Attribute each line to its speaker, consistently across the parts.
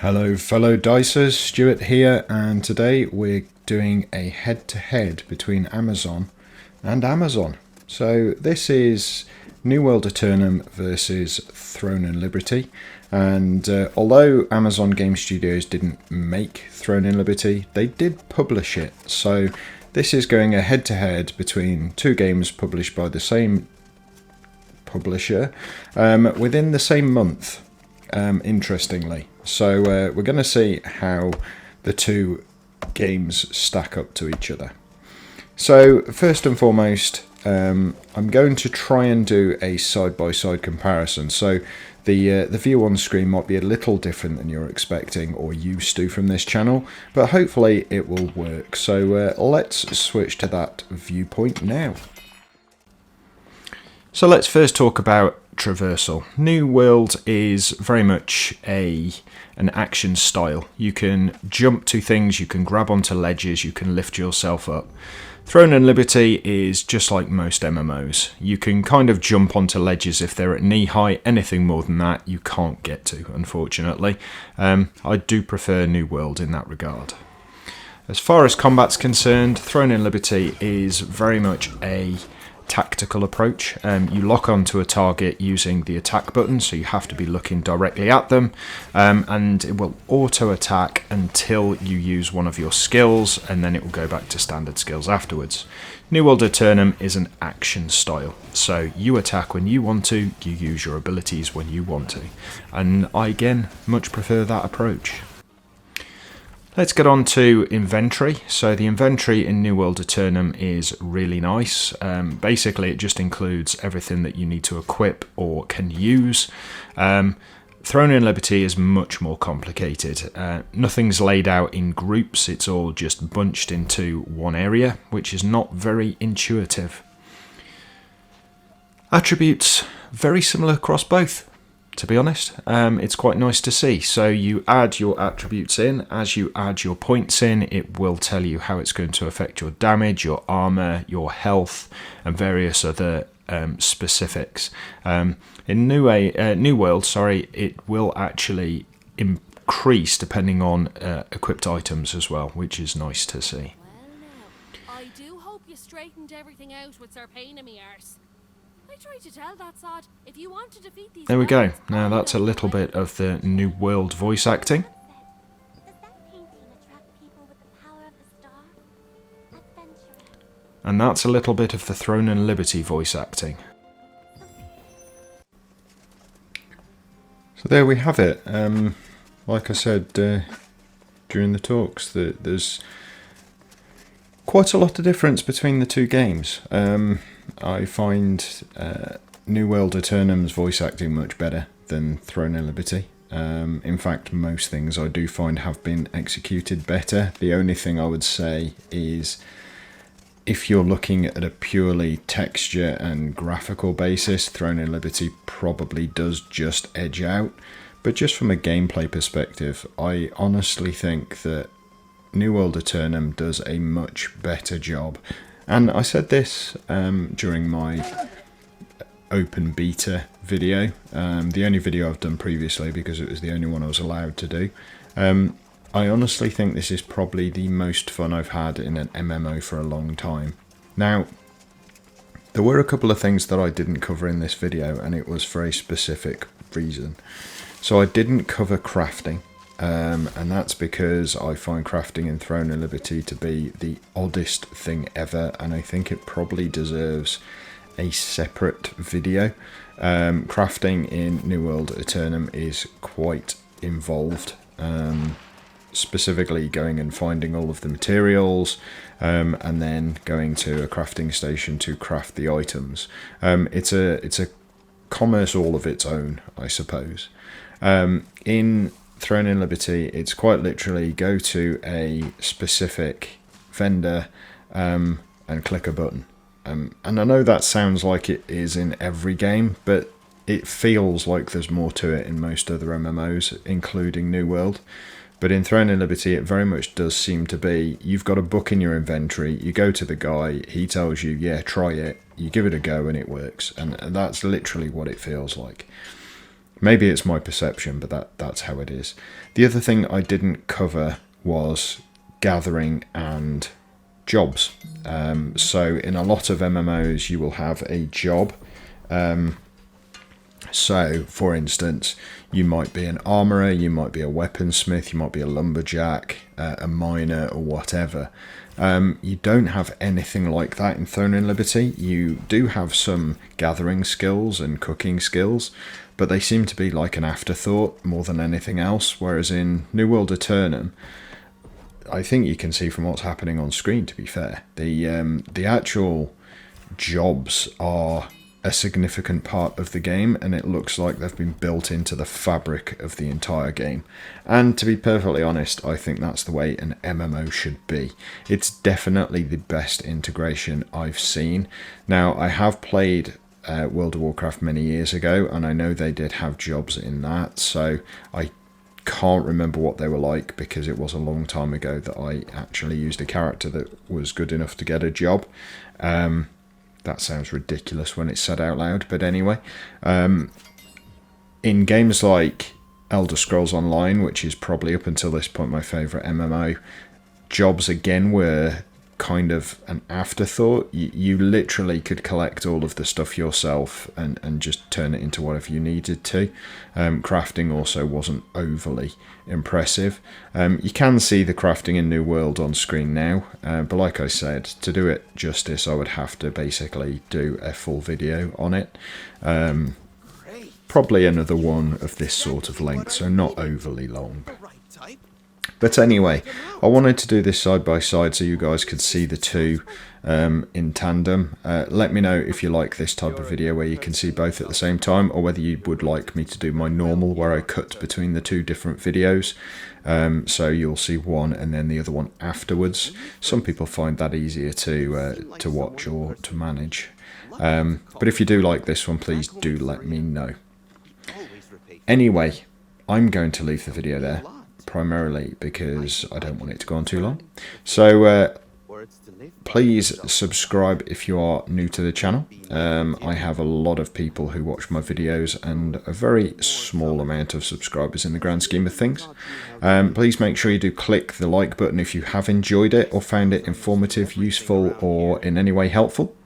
Speaker 1: Hello fellow dicers, Stuart here, and today we're doing a head-to-head between Amazon and Amazon. So this is New World Aeternum versus Throne and Liberty, and although Amazon Game Studios didn't make Throne and Liberty, they did publish it. So this is going a head-to-head between two games published by the same publisher within the same month, interestingly. So we're going to see how the two games stack up to each other. So first and foremost, I'm going to try and do a side-by-side comparison. So the view on screen might be a little different than you're expecting or used to from this channel, but hopefully it will work. So let's switch to that viewpoint now. So let's first talk about Traversal. New World is very much an action style. You can jump to things, you can grab onto ledges, you can lift yourself up. Throne and Liberty is just like most MMOs. You can kind of jump onto ledges if they're at knee height. Anything more than that you can't get to, unfortunately. I do prefer New World in that regard. As far as combat's concerned, Throne and Liberty is very much a tactical approach. You lock onto a target using the attack button, so you have to be looking directly at them, and it will auto attack until you use one of your skills, and then it will go back to standard skills afterwards. New World Aeternum is an action style, so you attack when you want to, you use your abilities when you want to, and I again much prefer that approach. Let's get on to inventory. So the inventory in New World Aeternum is really nice. Basically it just includes everything that you need to equip or can use. Throne and Liberty is much more complicated. Nothing's laid out in groups, it's all just bunched into one area, which is not very intuitive. Attributes, very similar across both. To be honest, it's quite nice to see. So you add your attributes in. As you add your points in, it will tell you how it's going to affect your damage, your armor, your health, and various other specifics. In New World, it will actually increase depending on equipped items as well, which is nice to see.
Speaker 2: Well, now, I do hope you straightened everything out with Sir Pain in me arse. I tried to tell that sod, if you want to defeat these.
Speaker 1: There we go. Now that's a little bit of the New World voice acting.
Speaker 3: Does that painting attract people with the power of the star? Adventurer.
Speaker 1: And that's a little bit of the Throne and Liberty voice acting. So there we have it. Like I said during the talks, there's quite a lot of difference between the two games. I find New World Aeternum's voice acting much better than Throne and Liberty. In fact, most things I do find have been executed better. The only thing I would say is if you're looking at a purely texture and graphical basis, Throne and Liberty probably does just edge out. But just from a gameplay perspective, I honestly think that New World Aeternum does a much better job. And I said this during my open beta video, the only video I've done previously because it was the only one I was allowed to do. I honestly think this is probably the most fun I've had in an MMO for a long time. Now, there were a couple of things that I didn't cover in this video, and it was for a specific reason. So I didn't cover crafting. And that's because I find crafting in Throne and Liberty to be the oddest thing ever, and I think it probably deserves a separate video. Crafting in New World Aeternum is quite involved, specifically going and finding all of the materials, and then going to a crafting station to craft the items. It's a commerce all of its own, I suppose. In Throne and Liberty, it's quite literally go to a specific vendor and click a button. And I know that sounds like it is in every game, but it feels like there's more to it in most other MMOs, including New World. But in Throne and Liberty, it very much does seem to be, you've got a book in your inventory, you go to the guy, he tells you, yeah, try it, you give it a go and it works. And that's literally what it feels like. Maybe it's my perception, but that's how it is. The other thing I didn't cover was gathering and jobs. So in a lot of MMOs you will have a job. So for instance, you might be an armourer, you might be a weaponsmith, you might be a lumberjack, a miner or whatever. You don't have anything like that in Throne and Liberty. You do have some gathering skills and cooking skills, but they seem to be like an afterthought more than anything else, whereas in New World Aeternum, I think you can see from what's happening on screen, to be fair, the actual jobs are a significant part of the game, and it looks like they've been built into the fabric of the entire game. And to be perfectly honest, I think that's the way an MMO should be. It's definitely the best integration I've seen. Now, I have played World of Warcraft many years ago, and I know they did have jobs in that, so I can't remember what they were like because it was a long time ago that I actually used a character that was good enough to get a job. That sounds ridiculous when it's said out loud, but anyway. In games like Elder Scrolls Online, which is probably up until this point my favourite MMO, jobs again were kind of an afterthought. You literally could collect all of the stuff yourself and just turn it into whatever you needed to. Crafting also wasn't overly impressive. You can see the crafting in New World on screen now, but like I said, to do it justice I would have to basically do a full video on it. Probably another one of this sort of length, so not overly long. But anyway, I wanted to do this side by side so you guys could see the two in tandem. Let me know if you like this type of video where you can see both at the same time, or whether you would like me to do my normal where I cut between the two different videos. So you'll see one and then the other one afterwards. Some people find that easier to watch or to manage. But if you do like this one, please do let me know. Anyway, I'm going to leave the video there, primarily because I don't want it to go on too long. So please subscribe if you are new to the channel. I have a lot of people who watch my videos and a very small amount of subscribers in the grand scheme of things. Please make sure you do click the like button if you have enjoyed it or found it informative, useful, or in any way helpful.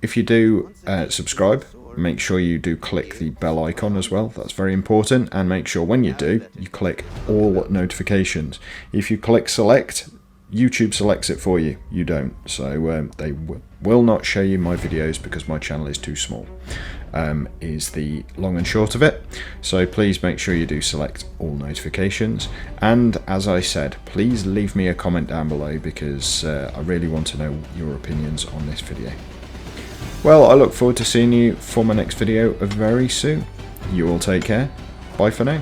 Speaker 1: If you do subscribe, make sure you do click the bell icon as well. That's very important. And make sure when you do, you click all notifications. If you click select, YouTube selects it for you. You don't. So they will not show you my videos because my channel is too small, is the long and short of it. So please make sure you do select all notifications. And as I said, please leave me a comment down below because I really want to know your opinions on this video. Well, I look forward to seeing you for my next video very soon. You all take care. Bye for now.